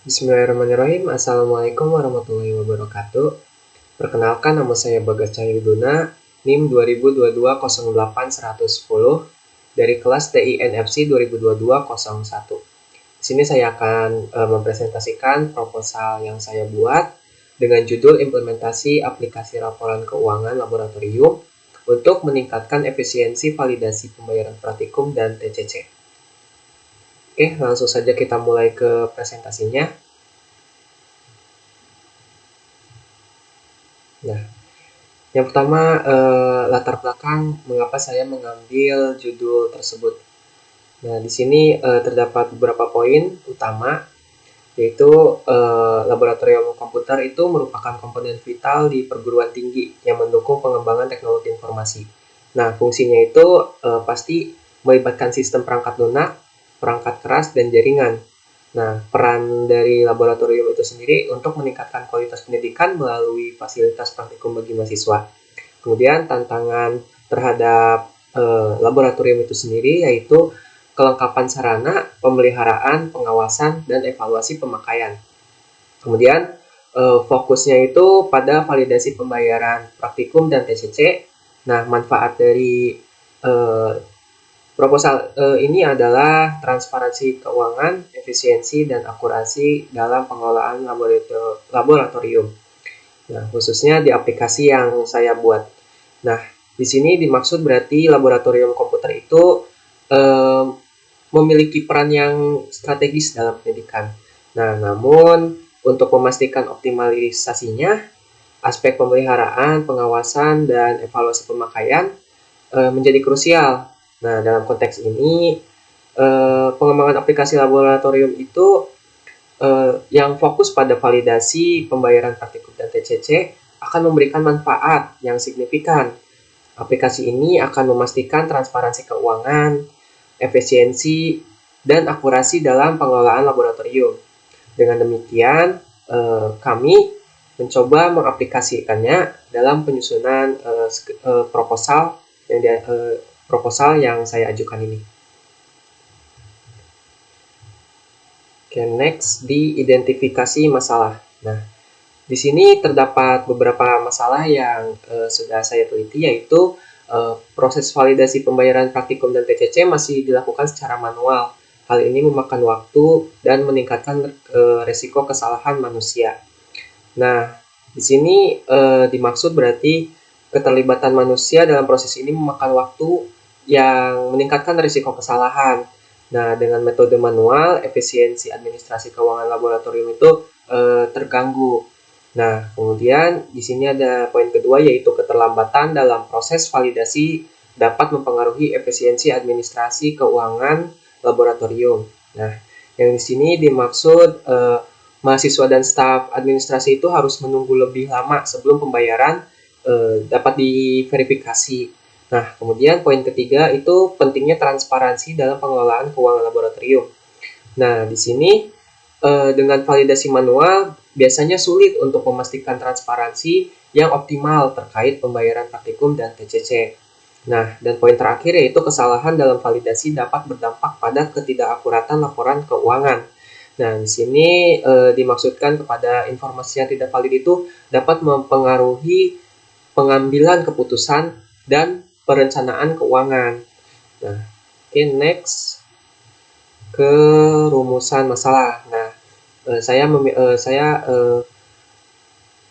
Bismillahirrahmanirrahim. Assalamualaikum warahmatullahi wabarakatuh. Perkenalkan, nama saya Bagas Cahyuduna, NIM 2022-08-110 dari kelas TINFC 2022-01. Di sini saya akan mempresentasikan proposal yang saya buat dengan judul Implementasi Aplikasi Laporan Keuangan Laboratorium untuk meningkatkan efisiensi validasi pembayaran praktikum dan TCC. Oke, langsung saja kita mulai ke presentasinya. Nah, yang pertama, latar belakang mengapa saya mengambil judul tersebut. Nah, di sini terdapat beberapa poin utama, yaitu laboratorium komputer itu merupakan komponen vital di perguruan tinggi yang mendukung pengembangan teknologi informasi. Nah, fungsinya itu pasti melibatkan sistem perangkat lunak, perangkat keras, dan jaringan. Nah, peran dari laboratorium itu sendiri untuk meningkatkan kualitas pendidikan melalui fasilitas praktikum bagi mahasiswa. Kemudian tantangan terhadap laboratorium itu sendiri yaitu kelengkapan sarana, pemeliharaan, pengawasan, dan evaluasi pemakaian. Kemudian fokusnya itu pada validasi pembayaran praktikum dan TCC. Nah, manfaat dari proposal ini adalah transparansi keuangan, efisiensi, dan akurasi dalam pengelolaan laboratorium. Nah, khususnya di aplikasi yang saya buat. Nah, di sini dimaksud berarti laboratorium komputer itu memiliki peran yang strategis dalam pendidikan. Nah, namun untuk memastikan optimalisasinya, aspek pemeliharaan, pengawasan, dan evaluasi pemakaian menjadi krusial. Nah, dalam konteks ini, pengembangan aplikasi laboratorium itu yang fokus pada validasi pembayaran praktikum dan TCC akan memberikan manfaat yang signifikan. Aplikasi ini akan memastikan transparansi keuangan, efisiensi, dan akurasi dalam pengelolaan laboratorium. Dengan demikian, kami mencoba mengaplikasikannya dalam penyusunan proposal yang saya ajukan ini. Oke, next, di identifikasi masalah. Nah, di sini terdapat beberapa masalah yang sudah saya teliti, yaitu proses validasi pembayaran praktikum dan TCC masih dilakukan secara manual. Hal ini memakan waktu dan meningkatkan resiko kesalahan manusia. Nah, di sini dimaksud berarti keterlibatan manusia dalam proses ini memakan waktu yang meningkatkan risiko kesalahan. Nah, dengan metode manual, efisiensi administrasi keuangan laboratorium itu terganggu. Nah, kemudian di sini ada poin kedua, yaitu keterlambatan dalam proses validasi dapat mempengaruhi efisiensi administrasi keuangan laboratorium. Nah, yang di sini dimaksud mahasiswa dan staf administrasi itu harus menunggu lebih lama sebelum pembayaran dapat diverifikasi. Nah, kemudian poin ketiga itu pentingnya transparansi dalam pengelolaan keuangan laboratorium. Nah, di sini dengan validasi manual biasanya sulit untuk memastikan transparansi yang optimal terkait pembayaran praktikum dan TCC. Nah, dan poin terakhir yaitu kesalahan dalam validasi dapat berdampak pada ketidakakuratan laporan keuangan. Nah, di sini dimaksudkan kepada informasi yang tidak valid itu dapat mempengaruhi pengambilan keputusan dan perencanaan keuangan. Nah, oke, next ke rumusan masalah. Nah, saya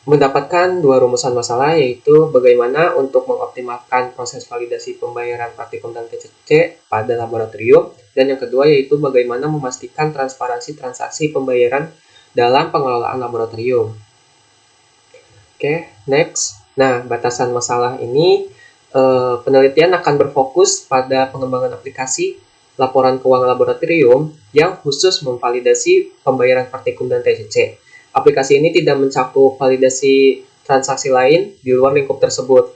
mendapatkan dua rumusan masalah, yaitu bagaimana untuk mengoptimalkan proses validasi pembayaran praktikum dan TCC pada laboratorium, dan yang kedua yaitu bagaimana memastikan transparansi transaksi pembayaran dalam pengelolaan laboratorium. Oke, next. Nah, batasan masalah ini penelitian akan berfokus pada pengembangan aplikasi laporan keuangan laboratorium yang khusus memvalidasi pembayaran praktikum dan TCC. Aplikasi ini tidak mencakup validasi transaksi lain di luar lingkup tersebut.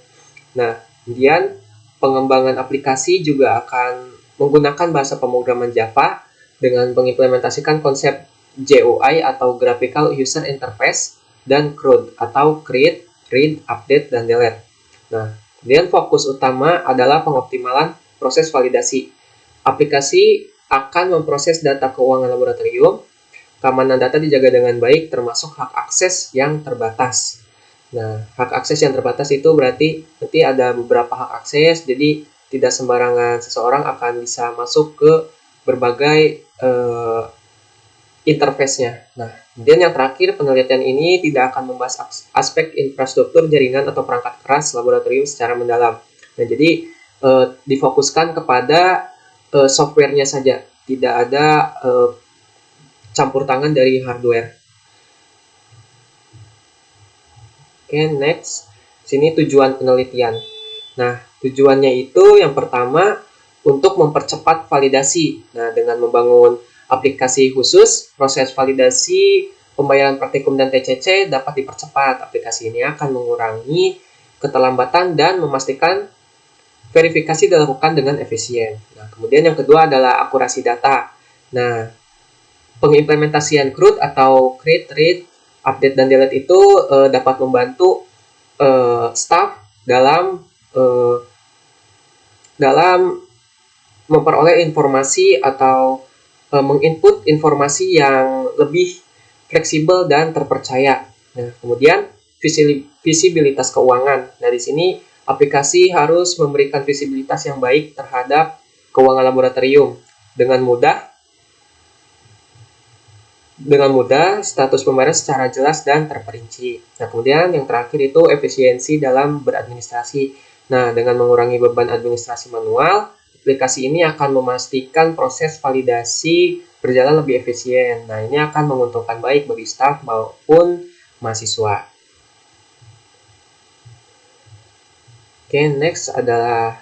Nah, kemudian pengembangan aplikasi juga akan menggunakan bahasa pemrograman Java dengan mengimplementasikan konsep GUI atau Graphical User Interface dan CRUD atau Create, Read, Update, dan Delete. Nah, kemudian fokus utama adalah pengoptimalan proses validasi. Aplikasi akan memproses data keuangan laboratorium, keamanan data dijaga dengan baik, termasuk hak akses yang terbatas. Nah, hak akses yang terbatas itu berarti nanti ada beberapa hak akses, jadi tidak sembarangan seseorang akan bisa masuk ke berbagai interface-nya. Nah, kemudian yang terakhir, penelitian ini tidak akan membahas aspek infrastruktur jaringan atau perangkat keras laboratorium secara mendalam. Nah, jadi difokuskan kepada software-nya saja, tidak ada campur tangan dari hardware. Oke, next. Sini tujuan penelitian. Nah, tujuannya itu yang pertama untuk mempercepat validasi. Nah, dengan membangun aplikasi khusus, proses validasi pembayaran praktikum dan TCC dapat dipercepat. Aplikasi ini akan mengurangi keterlambatan dan memastikan verifikasi dilakukan dengan efisien. Nah, kemudian yang kedua adalah akurasi data. Nah, pengimplementasian CRUD atau create, read, update, dan delete itu dapat membantu staff dalam memperoleh informasi atau menginput informasi yang lebih fleksibel dan terpercaya. Nah, kemudian visibilitas keuangan. Nah, di sini aplikasi harus memberikan visibilitas yang baik terhadap keuangan laboratorium. Dengan mudah, status pembayaran secara jelas dan terperinci. Nah, kemudian yang terakhir itu efisiensi dalam beradministrasi. Nah, dengan mengurangi beban administrasi manual, aplikasi ini akan memastikan proses validasi berjalan lebih efisien. Nah, ini akan menguntungkan baik bagi staf maupun mahasiswa. Oke, next adalah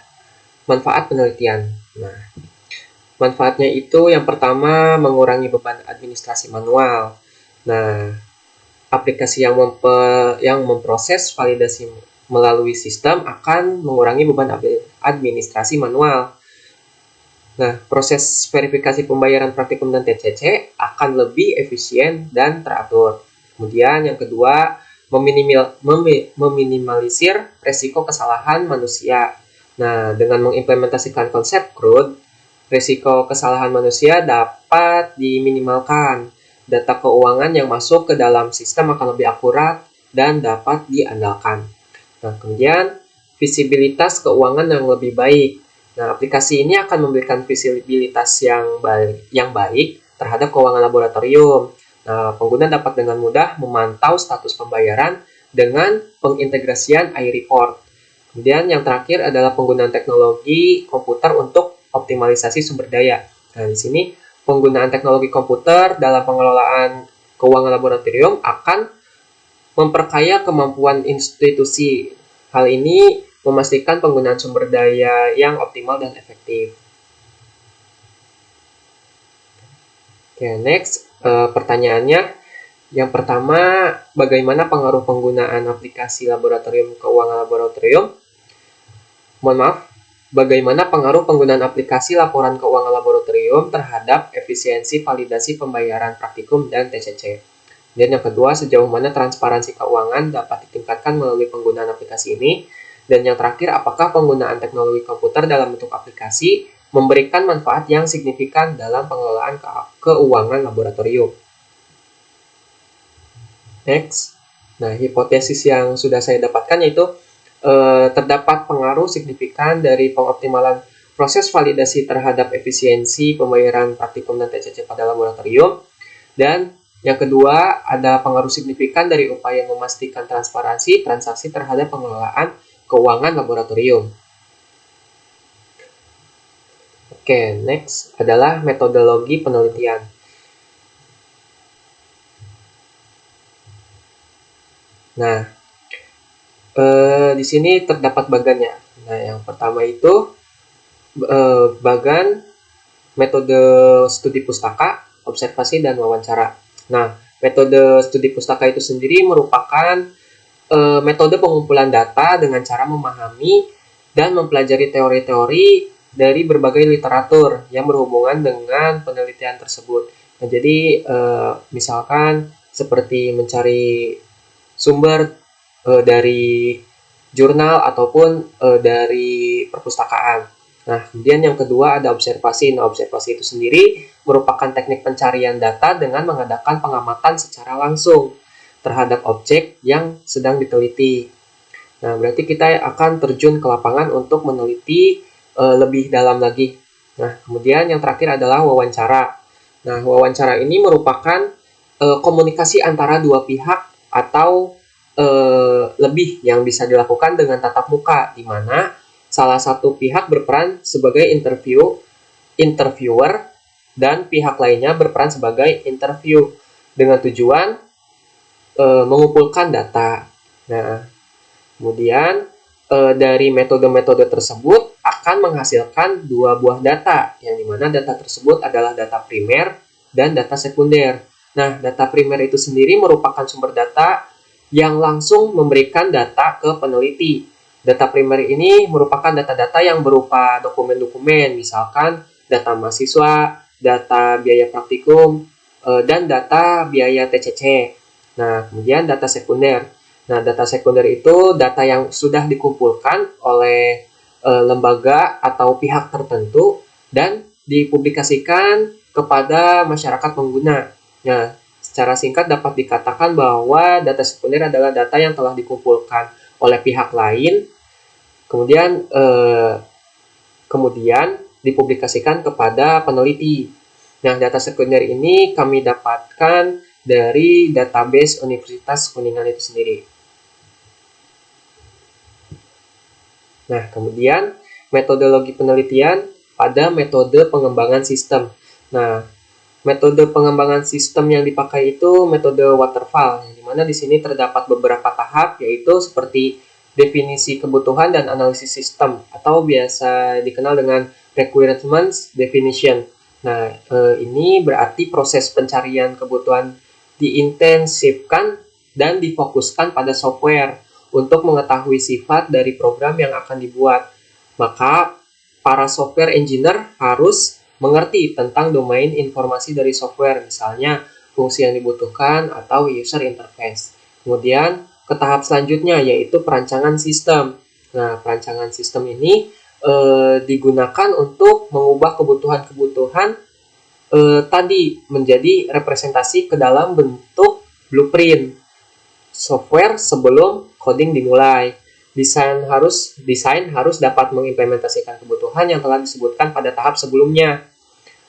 manfaat penelitian. Nah, manfaatnya itu yang pertama mengurangi beban administrasi manual. Nah, aplikasi yang memproses validasi melalui sistem akan mengurangi beban administrasi manual. Nah, proses verifikasi pembayaran praktikum dan TCC akan lebih efisien dan teratur. Kemudian yang kedua, meminimalisir resiko kesalahan manusia. Nah, dengan mengimplementasikan konsep CRUD, risiko kesalahan manusia dapat diminimalkan. Data keuangan yang masuk ke dalam sistem akan lebih akurat dan dapat diandalkan. Nah, kemudian visibilitas keuangan yang lebih baik. Nah, aplikasi ini akan memberikan visibilitas yang baik terhadap keuangan laboratorium. Nah, pengguna dapat dengan mudah memantau status pembayaran dengan pengintegrasian iReport. Kemudian yang terakhir adalah penggunaan teknologi komputer untuk optimalisasi sumber daya. Nah, di sini penggunaan teknologi komputer dalam pengelolaan keuangan laboratorium akan memperkaya kemampuan institusi. Hal ini memastikan penggunaan sumber daya yang optimal dan efektif. Oke, next. Pertanyaannya, yang pertama, bagaimana pengaruh penggunaan aplikasi laboratorium keuangan laboratorium? Mohon maaf, bagaimana pengaruh penggunaan aplikasi laporan keuangan laboratorium terhadap efisiensi validasi pembayaran praktikum dan TCC? Dan yang kedua, sejauh mana transparansi keuangan dapat ditingkatkan melalui penggunaan aplikasi ini? Dan yang terakhir, apakah penggunaan teknologi komputer dalam bentuk aplikasi memberikan manfaat yang signifikan dalam pengelolaan keuangan laboratorium? Next. Nah, hipotesis yang sudah saya dapatkan yaitu terdapat pengaruh signifikan dari pengoptimalan proses validasi terhadap efisiensi pembayaran praktikum dan TCC pada laboratorium. Dan yang kedua, ada pengaruh signifikan dari upaya memastikan transparansi transaksi terhadap pengelolaan keuangan laboratorium. Oke, next adalah metodologi penelitian. Nah, di sini terdapat bagannya. Nah, yang pertama itu bagan metode studi pustaka, observasi, dan wawancara. Nah, metode studi pustaka itu sendiri merupakan metode pengumpulan data dengan cara memahami dan mempelajari teori-teori dari berbagai literatur yang berhubungan dengan penelitian tersebut. Nah, jadi misalkan seperti mencari sumber dari jurnal ataupun dari perpustakaan. Nah, kemudian yang kedua ada observasi. Nah, observasi itu sendiri merupakan teknik pencarian data dengan mengadakan pengamatan secara langsung terhadap objek yang sedang diteliti. Nah, berarti kita akan terjun ke lapangan untuk meneliti lebih dalam lagi. Nah, kemudian yang terakhir adalah wawancara. Nah, wawancara ini merupakan komunikasi antara dua pihak atau lebih yang bisa dilakukan dengan tatap muka, di mana salah satu pihak berperan sebagai interviewer, dan pihak lainnya berperan sebagai interview dengan tujuan mengumpulkan data. Nah, kemudian dari metode-metode tersebut akan menghasilkan dua buah data, yang dimana data tersebut adalah data primer dan data sekunder. Nah, data primer itu sendiri merupakan sumber data yang langsung memberikan data ke peneliti. Data primer ini merupakan data-data yang berupa dokumen-dokumen, misalkan data mahasiswa, data biaya praktikum, dan data biaya TCC. Nah, kemudian data sekunder. Nah, data sekunder itu data yang sudah dikumpulkan oleh lembaga atau pihak tertentu dan dipublikasikan kepada masyarakat pengguna. Nah, secara singkat dapat dikatakan bahwa data sekunder adalah data yang telah dikumpulkan oleh pihak lain, kemudian dipublikasikan kepada peneliti. Nah, data sekunder ini kami dapatkan dari database Universitas Kuningan itu sendiri. Nah, kemudian metodologi penelitian pada metode pengembangan sistem. Nah, metode pengembangan sistem yang dipakai itu metode waterfall, yang dimana di sini terdapat beberapa tahap, yaitu seperti definisi kebutuhan dan analisis sistem, atau biasa dikenal dengan requirements definition. Nah, ini berarti proses pencarian kebutuhan diintensifkan dan difokuskan pada software untuk mengetahui sifat dari program yang akan dibuat. Maka, para software engineer harus mengerti tentang domain informasi dari software, misalnya fungsi yang dibutuhkan atau user interface. Kemudian, ke tahap selanjutnya yaitu perancangan sistem. Nah, perancangan sistem ini digunakan untuk mengubah kebutuhan-kebutuhan tadi menjadi representasi ke dalam bentuk blueprint software sebelum coding dimulai. Desain harus dapat mengimplementasikan kebutuhan yang telah disebutkan pada tahap sebelumnya,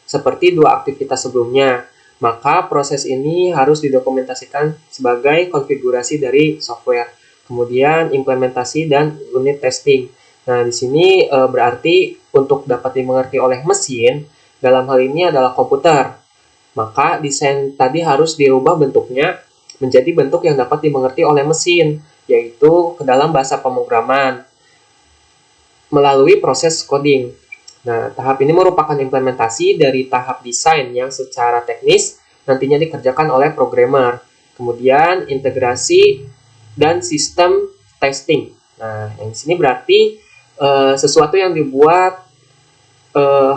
seperti dua aktivitas sebelumnya. Maka proses ini harus didokumentasikan sebagai konfigurasi dari software, kemudian implementasi dan unit testing. Nah, di sini berarti untuk dapat dimengerti oleh mesin, dalam hal ini adalah komputer. Maka desain tadi harus dirubah bentuknya menjadi bentuk yang dapat dimengerti oleh mesin, yaitu ke dalam bahasa pemrograman melalui proses coding. Nah, tahap ini merupakan implementasi dari tahap desain yang secara teknis nantinya dikerjakan oleh programmer. Kemudian integrasi dan sistem testing. Nah, yang di sini berarti sesuatu yang dibuat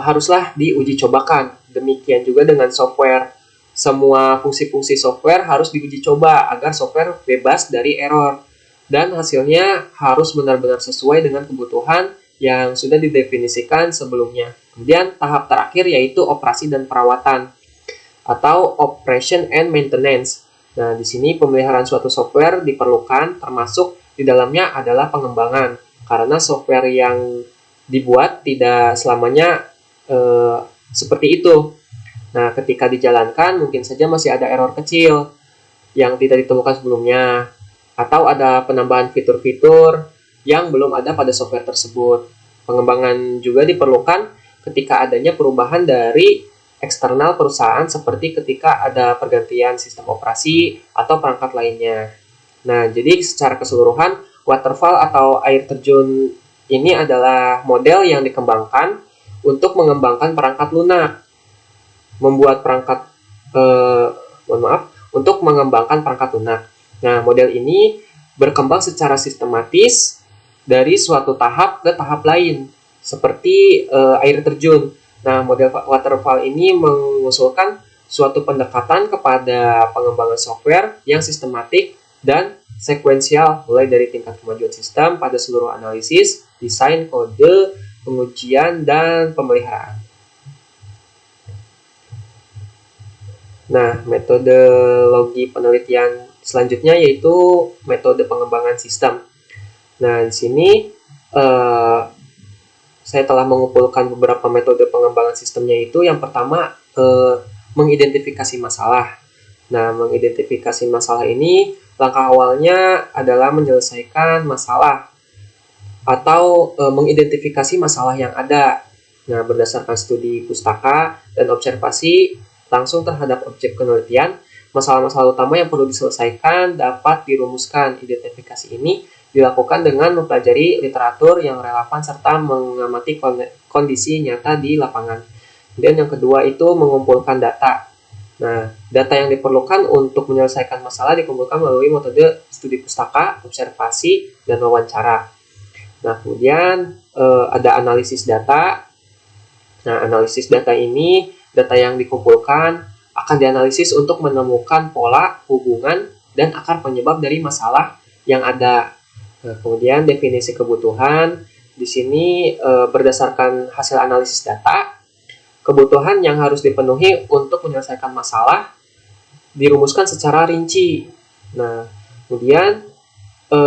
haruslah diuji cobakan. Demikian juga dengan software. Semua fungsi-fungsi software harus diuji coba agar software bebas dari error. Dan hasilnya harus benar-benar sesuai dengan kebutuhan yang sudah didefinisikan sebelumnya. Kemudian tahap terakhir yaitu operasi dan perawatan atau operation and maintenance. Nah, di sini pemeliharaan suatu software diperlukan, termasuk di dalamnya adalah pengembangan. Karena software yang dibuat tidak selamanya seperti itu. Nah, ketika dijalankan mungkin saja masih ada error kecil yang tidak ditemukan sebelumnya, atau ada penambahan fitur-fitur yang belum ada pada software tersebut. Pengembangan juga diperlukan ketika adanya perubahan dari eksternal perusahaan, seperti ketika ada pergantian sistem operasi atau perangkat lainnya. Nah, jadi secara keseluruhan, waterfall atau air terjun ini adalah model yang dikembangkan untuk mengembangkan perangkat lunak. Untuk mengembangkan perangkat lunak. Nah, model ini berkembang secara sistematis dari suatu tahap ke tahap lain, seperti air terjun. Nah, model waterfall ini mengusulkan suatu pendekatan kepada pengembangan software yang sistematik dan sekuensial, mulai dari tingkat kemajuan sistem pada seluruh analisis, desain, kode, pengujian, dan pemeliharaan. Nah, metodologi penelitian selanjutnya yaitu metode pengembangan sistem. Nah, di sini eh, saya telah mengumpulkan beberapa metode pengembangan sistemnya itu. Yang pertama, mengidentifikasi masalah. Nah, mengidentifikasi masalah ini, langkah awalnya adalah menyelesaikan masalah atau mengidentifikasi masalah yang ada. Nah, berdasarkan studi pustaka dan observasi langsung terhadap objek penelitian, masalah-masalah utama yang perlu diselesaikan dapat dirumuskan. Identifikasi ini dilakukan dengan mempelajari literatur yang relevan serta mengamati kondisi nyata di lapangan. Dan yang kedua itu mengumpulkan data. Nah, data yang diperlukan untuk menyelesaikan masalah dikumpulkan melalui metode studi pustaka, observasi, dan wawancara. Nah, kemudian ada analisis data. Nah, analisis data ini, data yang dikumpulkan akan dianalisis untuk menemukan pola, hubungan, dan akar penyebab dari masalah yang ada. Nah, kemudian definisi kebutuhan. Di sini berdasarkan hasil analisis data, kebutuhan yang harus dipenuhi untuk menyelesaikan masalah dirumuskan secara rinci. Nah, kemudian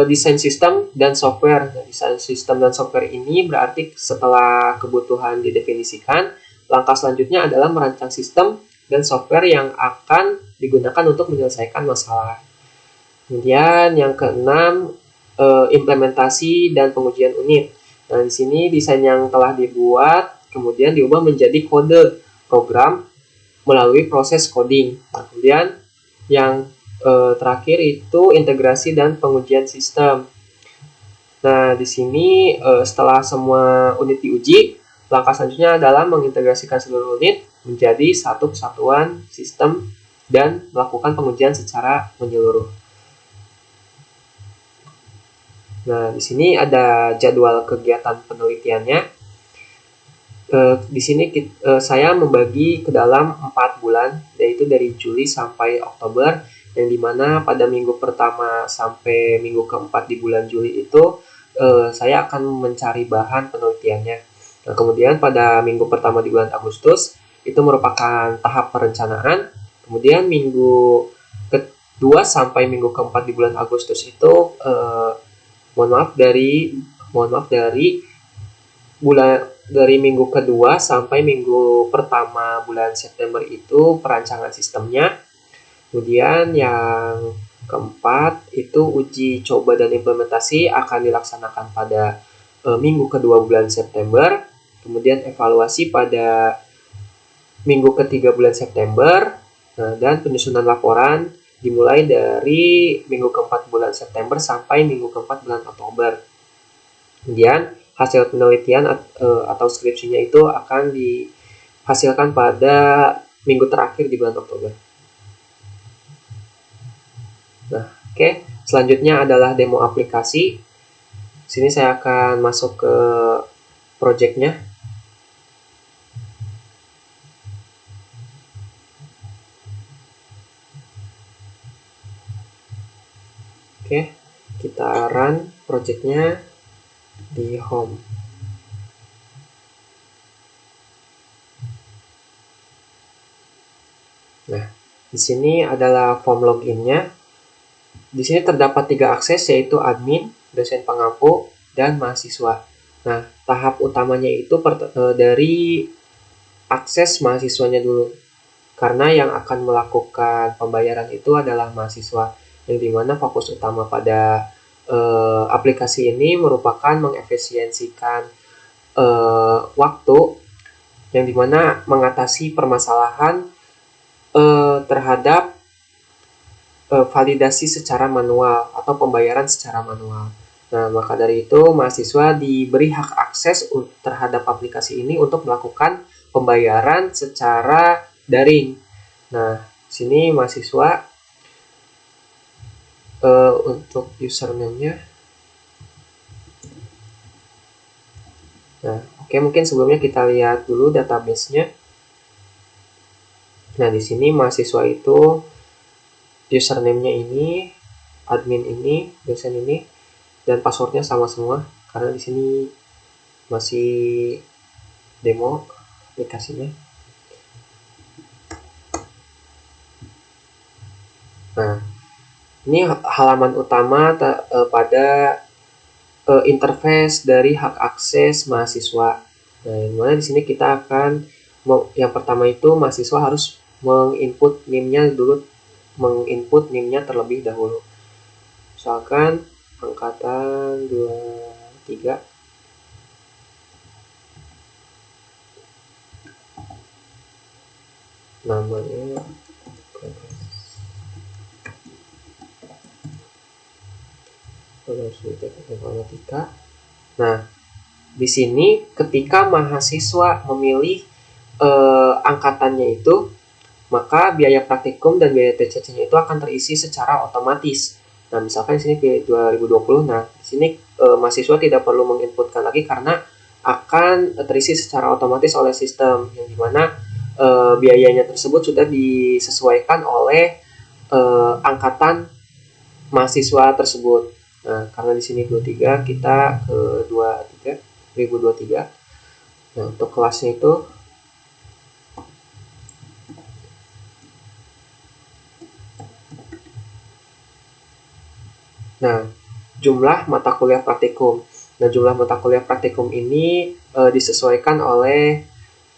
desain sistem dan software. Desain sistem dan software ini berarti setelah kebutuhan didefinisikan, langkah selanjutnya adalah merancang sistem dan software yang akan digunakan untuk menyelesaikan masalah. Kemudian yang keenam, implementasi dan pengujian unit. Nah, di sini desain yang telah dibuat kemudian diubah menjadi kode program melalui proses coding. Nah, kemudian yang terakhir itu integrasi dan pengujian sistem. Nah, di sini setelah semua unit diuji, langkah selanjutnya adalah mengintegrasikan seluruh unit menjadi satu kesatuan sistem dan melakukan pengujian secara menyeluruh. Nah, di sini ada jadwal kegiatan penelitiannya. Di sini saya membagi ke dalam 4 bulan, yaitu dari Juli sampai Oktober, yang dimana pada minggu pertama sampai minggu keempat di bulan Juli itu saya akan mencari bahan penelitiannya. Nah, kemudian pada minggu pertama di bulan Agustus itu merupakan tahap perencanaan. Kemudian minggu kedua sampai minggu keempat di bulan Agustus itu mohon maaf dari minggu kedua sampai minggu pertama bulan September itu perancangan sistemnya. Kemudian yang keempat itu uji coba dan implementasi akan dilaksanakan pada minggu kedua bulan September. Kemudian evaluasi pada minggu ketiga bulan September. Dan penyusunan laporan dimulai dari minggu keempat bulan September sampai minggu keempat bulan Oktober. Kemudian hasil penelitian atau skripsinya itu akan dihasilkan pada minggu terakhir di bulan Oktober. Nah, oke. Selanjutnya adalah demo aplikasi. Sini saya akan masuk ke projectnya. Oke, kita run projectnya di home. Nah, di sini adalah form loginnya. Di sini terdapat 3 akses, yaitu admin, dosen pengampu, dan mahasiswa. Nah, tahap utamanya itu dari akses mahasiswanya dulu. Karena yang akan melakukan pembayaran itu adalah mahasiswa, yang dimana fokus utama pada aplikasi ini merupakan mengefisiensikan waktu, yang dimana mengatasi permasalahan terhadap validasi secara manual atau pembayaran secara manual. Nah, maka dari itu mahasiswa diberi hak akses terhadap aplikasi ini untuk melakukan pembayaran secara daring. Nah, sini mahasiswa untuk username-nya. Nah, oke, mungkin sebelumnya kita lihat dulu database-nya. Nah, di sini mahasiswa itu username-nya ini, admin ini, dosen ini, dan passwordnya sama semua karena di sini masih demo aplikasinya. Ini halaman utama pada interface dari hak akses mahasiswa. Nah, yang mana di sini kita akan yang pertama itu mahasiswa harus menginput NIM-nya terlebih dahulu. Misalkan angkatan 23 namanya informatika. Nah, di sini ketika mahasiswa memilih angkatannya itu, maka biaya praktikum dan biaya TCC-nya itu akan terisi secara otomatis. Nah, misalkan di sini pilih 2020, nah di sini mahasiswa tidak perlu menginputkan lagi karena akan terisi secara otomatis oleh sistem, yang dimana biayanya tersebut sudah disesuaikan oleh angkatan mahasiswa tersebut. Nah, karena di sini 23, kita ke 23, 2023. Nah, untuk kelasnya itu jumlah mata kuliah praktikum. Nah, jumlah mata kuliah praktikum ini disesuaikan oleh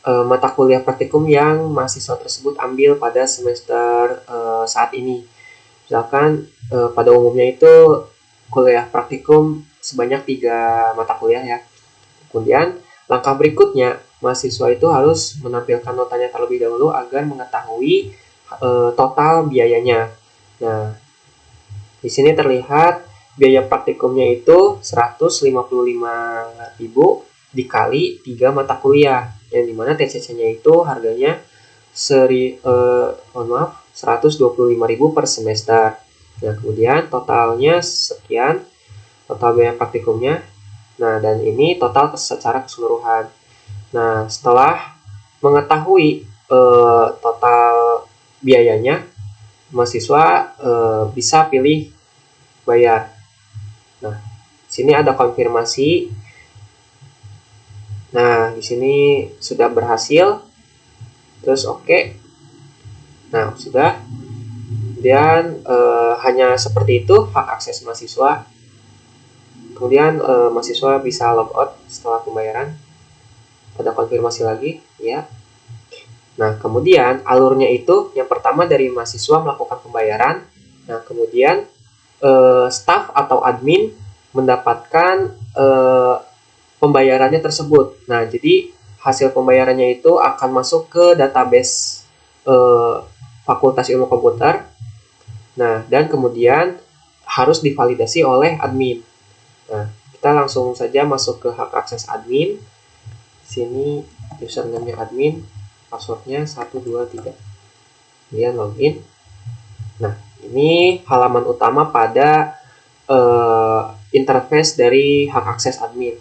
mata kuliah praktikum yang mahasiswa tersebut ambil pada semester saat ini. Misalkan pada umumnya itu kuliah praktikum sebanyak 3 mata kuliah ya. Kemudian langkah berikutnya, mahasiswa itu harus menampilkan notanya terlebih dahulu agar mengetahui total biayanya. Nah, di sini terlihat biaya praktikumnya itu 155.000 dikali 3 mata kuliah, yang dimana TCC-nya itu harganya 125.000 per semester. Nah, kemudian totalnya sekian, total biaya praktikumnya. Nah, dan ini total secara keseluruhan. Nah, setelah mengetahui total biayanya, mahasiswa bisa pilih bayar. Nah, sini ada konfirmasi. Nah, di sini sudah berhasil. Terus oke. Nah, sudah. Kemudian hanya seperti itu hak akses mahasiswa. Kemudian mahasiswa bisa logout setelah pembayaran. Ada konfirmasi lagi, ya. Nah, kemudian alurnya itu yang pertama dari mahasiswa melakukan pembayaran. Nah, kemudian staff atau admin mendapatkan pembayarannya tersebut. Nah, jadi hasil pembayarannya itu akan masuk ke database Fakultas Ilmu Komputer. Nah, dan kemudian harus divalidasi oleh admin. Nah, kita langsung saja masuk ke hak akses admin. Sini username-nya admin, passwordnya 123. Kemudian login. Nah, ini halaman utama pada interface dari hak akses admin.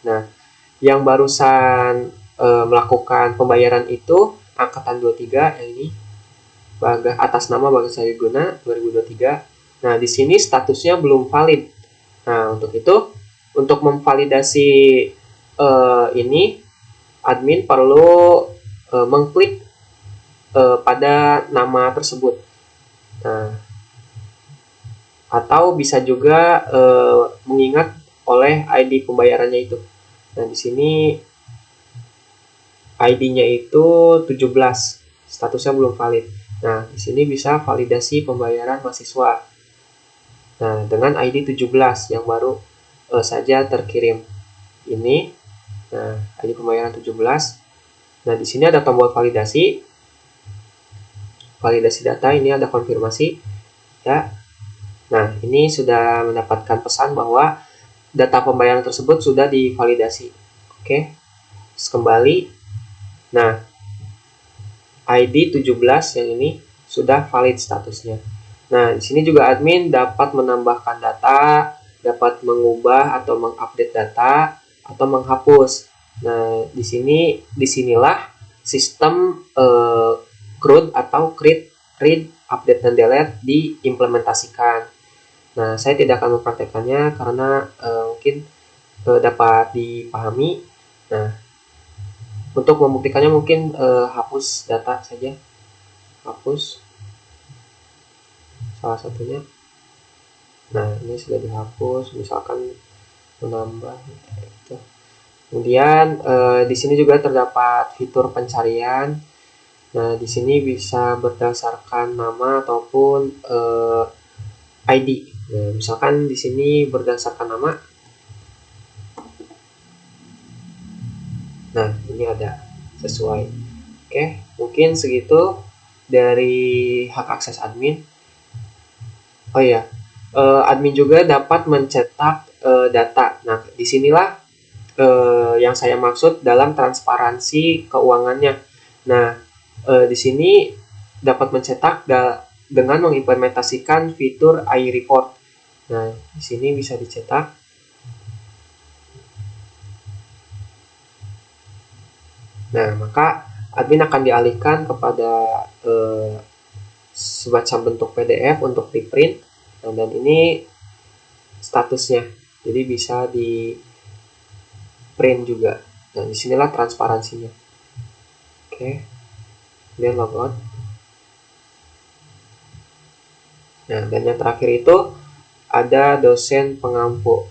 Nah, yang barusan melakukan pembayaran itu angkatan 23 yang ini, atas nama Bagas Guna 2023. Nah, di sini statusnya belum valid. Nah, untuk itu, untuk memvalidasi ini, admin perlu mengklik pada nama tersebut. Nah, atau bisa juga mengingat oleh ID pembayarannya itu. Nah, di sini ID-nya itu 17, statusnya belum valid. Nah, di sini bisa validasi pembayaran mahasiswa. Nah, dengan ID 17 yang baru saja terkirim. Ini, nah, ID pembayaran 17. Nah, di sini ada tombol validasi. Validasi data, ini ada konfirmasi. Ya. Nah, ini sudah mendapatkan pesan bahwa data pembayaran tersebut sudah divalidasi. Oke. Terus kembali. Nah, ID 17 yang ini sudah valid statusnya. Nah, di sini juga admin dapat menambahkan data, dapat mengubah atau mengupdate data, atau menghapus. Nah, disinilah sistem CRUD atau read, update, dan delete diimplementasikan. Nah, saya tidak akan mempraktekannya karena mungkin dapat dipahami. Nah, untuk membuktikannya mungkin hapus data saja. Hapus salah satunya. Nah, ini sudah dihapus, misalkan menambah gitu. Kemudian di sini juga terdapat fitur pencarian. Nah, di sini bisa berdasarkan nama ataupun ID. Nah, misalkan di sini berdasarkan nama. Nah, ini ada sesuai. Oke, mungkin segitu dari hak akses admin. Oh iya, admin juga dapat mencetak data. Nah, disinilah yang saya maksud dalam transparansi keuangannya. Nah, di sini dapat mencetak dengan mengimplementasikan fitur iReport. Nah, di sini bisa dicetak. Nah, maka admin akan dialihkan kepada semacam bentuk PDF untuk di print. Nah, dan ini statusnya. Jadi bisa di print juga. Nah, disinilah transparansinya. Oke, kemudian logout. Nah, dan yang terakhir itu ada dosen pengampu.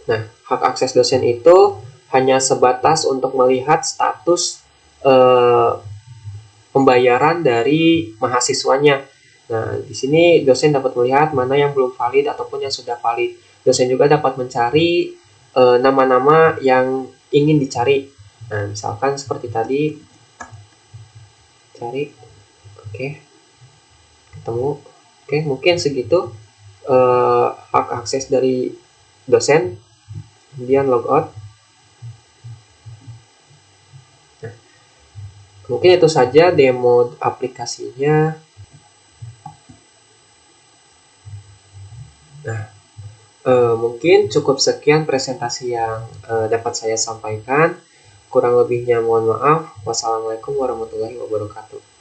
Nah, hak akses dosen itu hanya sebatas untuk melihat status pembayaran dari mahasiswanya. Nah, di sini dosen dapat melihat mana yang belum valid ataupun yang sudah valid. Dosen juga dapat mencari nama-nama yang ingin dicari. Nah, misalkan seperti tadi, cari, oke, ketemu. Oke, mungkin segitu hak akses dari dosen. Kemudian logout. Nah, mungkin itu saja demo aplikasinya. Nah, mungkin cukup sekian presentasi yang dapat saya sampaikan. Kurang lebihnya mohon maaf. Wassalamualaikum warahmatullahi wabarakatuh.